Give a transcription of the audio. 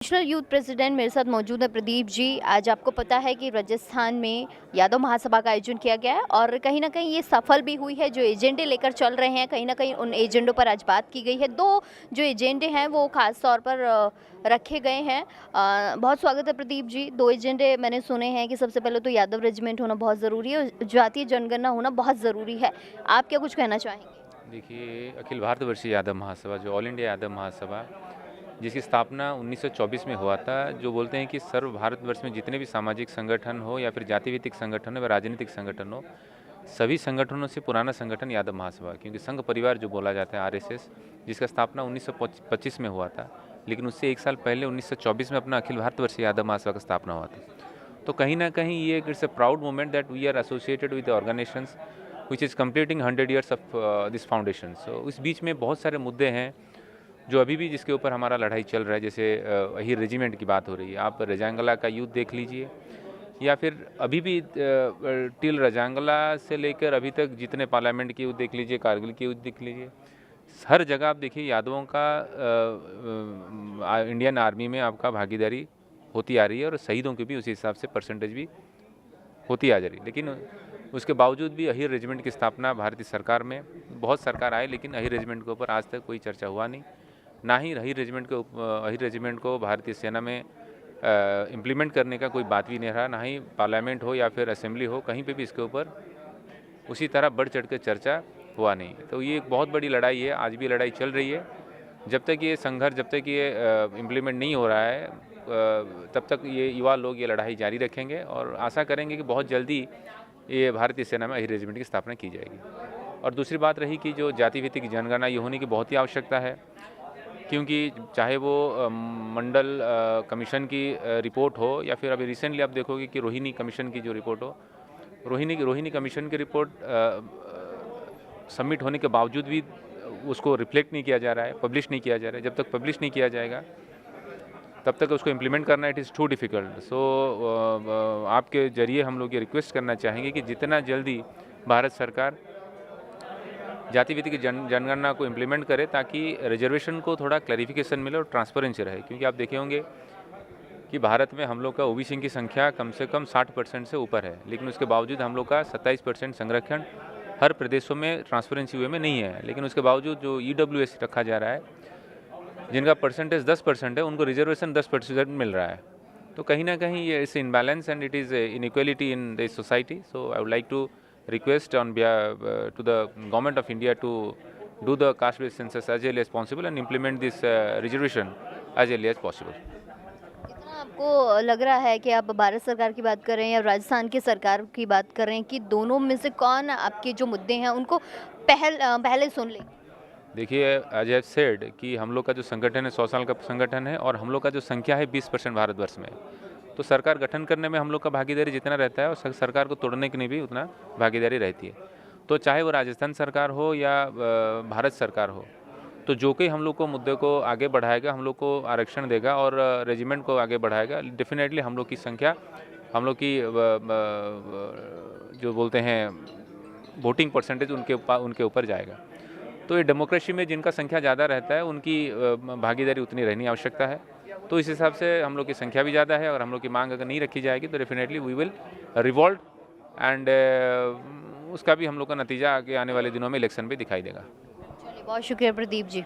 National youth president मेरे साथ मौजूद है प्रदीप जी। आज आपको पता है कि राजस्थान में यादव महासभा का आयोजन किया गया है और कहीं ना कहीं ये सफल भी हुई है। जो एजेंडे लेकर चल रहे हैं, कहीं ना कहीं उन एजेंडों पर आज बात की गई है। दो जो एजेंडे हैं वो खास तौर पर रखे गए हैं। बहुत स्वागत है प्रदीप जी। दो एजेंडे मैंने सुने हैं कि सबसे पहले तो यादव रेजिमेंट होना बहुत ज़रूरी है, जातीय जनगणना होना बहुत ज़रूरी है। आप क्या कुछ कहना चाहेंगे? देखिए, अखिल भारतवर्षीय यादव महासभा जो ऑल इंडिया यादव महासभा जिसकी स्थापना 1924 में हुआ था, जो बोलते हैं कि सर्व भारतवर्ष में जितने भी सामाजिक संगठन हो या फिर जातिभित्तिक संगठन हो या राजनीतिक संगठन हो, सभी संगठनों से पुराना संगठन यादव महासभा, क्योंकि संघ परिवार जो बोला जाता है आरएसएस, जिसका स्थापना 1925 में हुआ था, लेकिन उससे एक साल पहले 1924 में अपना अखिल भारतवर्षीय यादव महासभा का स्थापना हुआ था। तो कहीं ना कहीं ये it's a proud moment that we are associated with organisations which is completing 100 years of this foundation. So इस बीच में बहुत सारे मुद्दे हैं जो अभी भी जिसके ऊपर हमारा लड़ाई चल रहा है। जैसे अहीर रेजिमेंट की बात हो रही है, आप रजांगला का युद्ध देख लीजिए, या फिर अभी भी टिल रजांगला से लेकर अभी तक जितने पार्लियामेंट के युद्ध देख लीजिए, कारगिल के युद्ध देख लीजिए, हर जगह आप देखिए यादवों का इंडियन आर्मी में आपका भागीदारी होती आ रही है और शहीदों की भी उसी हिसाब से परसेंटेज भी होती आ जा रही है। लेकिन उसके बावजूद भी अहीर रेजिमेंट की स्थापना भारतीय सरकार में, बहुत सरकार आए लेकिन अहीर रेजिमेंट के ऊपर आज तक कोई चर्चा हुआ नहीं। ना ही अहीर रेजिमेंट को भारतीय सेना में इम्प्लीमेंट करने का कोई बात भी नहीं रहा। ना ही पार्लियामेंट हो या फिर असेंबली हो, कहीं पे भी इसके ऊपर उसी तरह बढ़ चढ़ कर चर्चा हुआ नहीं। तो ये एक बहुत बड़ी लड़ाई है, आज भी लड़ाई चल रही है। जब तक ये संघर्ष, जब तक ये इम्प्लीमेंट नहीं हो रहा है, तब तक ये युवा लोग ये लड़ाई जारी रखेंगे और आशा करेंगे कि बहुत जल्दी ये भारतीय सेना में अहीर रेजिमेंट की स्थापना की जाएगी। और दूसरी बात रही कि जो जातिभित्तिक जनगणना ये होने की बहुत ही आवश्यकता है, क्योंकि चाहे वो मंडल कमीशन की रिपोर्ट हो या फिर अभी रिसेंटली आप देखोगे कि रोहिणी कमीशन की जो रिपोर्ट हो, रोहिणी कमीशन की रिपोर्ट सबमिट होने के बावजूद भी उसको रिफ्लेक्ट नहीं किया जा रहा है, पब्लिश नहीं किया जा रहा है। जब तक पब्लिश नहीं किया जाएगा तब तक उसको इम्प्लीमेंट करना इट इज़ टू डिफ़िकल्ट। सो आपके ज़रिए हम लोग ये रिक्वेस्ट करना चाहेंगे कि जितना जल्दी भारत सरकार जातिभित्तिक जनगणना को इम्प्लीमेंट करे, ताकि रिजर्वेशन को थोड़ा क्लैरिफिकेशन मिले और ट्रांसपेरेंसी रहे। क्योंकि आप देखे होंगे कि भारत में हम लोग का ओबीसी की संख्या कम से कम 60% से ऊपर है, लेकिन उसके बावजूद हम लोग का 27% संरक्षण हर प्रदेशों में ट्रांसपेरेंसी वे में नहीं है। लेकिन उसके बावजूद जो ईडब्ल्यूएस रखा जा रहा है, जिनका परसेंटेज 10% है, उनको रिजर्वेशन 10% मिल रहा है। तो कहीं ना कहीं ये इस imbalance and it is inequality in the society. So I would like to request on behalf to the government of India to do the caste based census as early as possible and implement this reservation as early as possible. कितना आपको लग रहा है कि आप भारत सरकार की बात कर रहे हैं या राजस्थान की सरकार की बात कर रहे हैं कि दोनों में से कौन आपके जो मुद्दे हैं उनको पहले सुन ले? देखिए, एज आई सेड कि हम लोग का जो संगठन है 100 साल का संगठन है और हम लोग का जो संख्या है 20% भारतवर्ष में, तो सरकार गठन करने में हम लोग का भागीदारी जितना रहता है और सरकार को तोड़ने के लिए भी उतना भागीदारी रहती है। तो चाहे वो राजस्थान सरकार हो या भारत सरकार हो, तो जो कि हम लोग को मुद्दे को आगे बढ़ाएगा, हम लोग को आरक्षण देगा और रेजिमेंट को आगे बढ़ाएगा, डेफिनेटली हम लोग की संख्या, हम लोग की जो बोलते हैं वोटिंग परसेंटेज उनके ऊपर जाएगा। तो ये डेमोक्रेसी में जिनका संख्या ज़्यादा रहता है उनकी भागीदारी उतनी रहनी आवश्यकता है। तो इस हिसाब से हम लोग की संख्या भी ज़्यादा है और हम लोग की मांग अगर नहीं रखी जाएगी तो definitely we will revolt and उसका भी हम लोग का नतीजा आगे आने वाले दिनों में इलेक्शन पे दिखाई देगा। चलिए, बहुत शुक्रिया प्रदीप जी।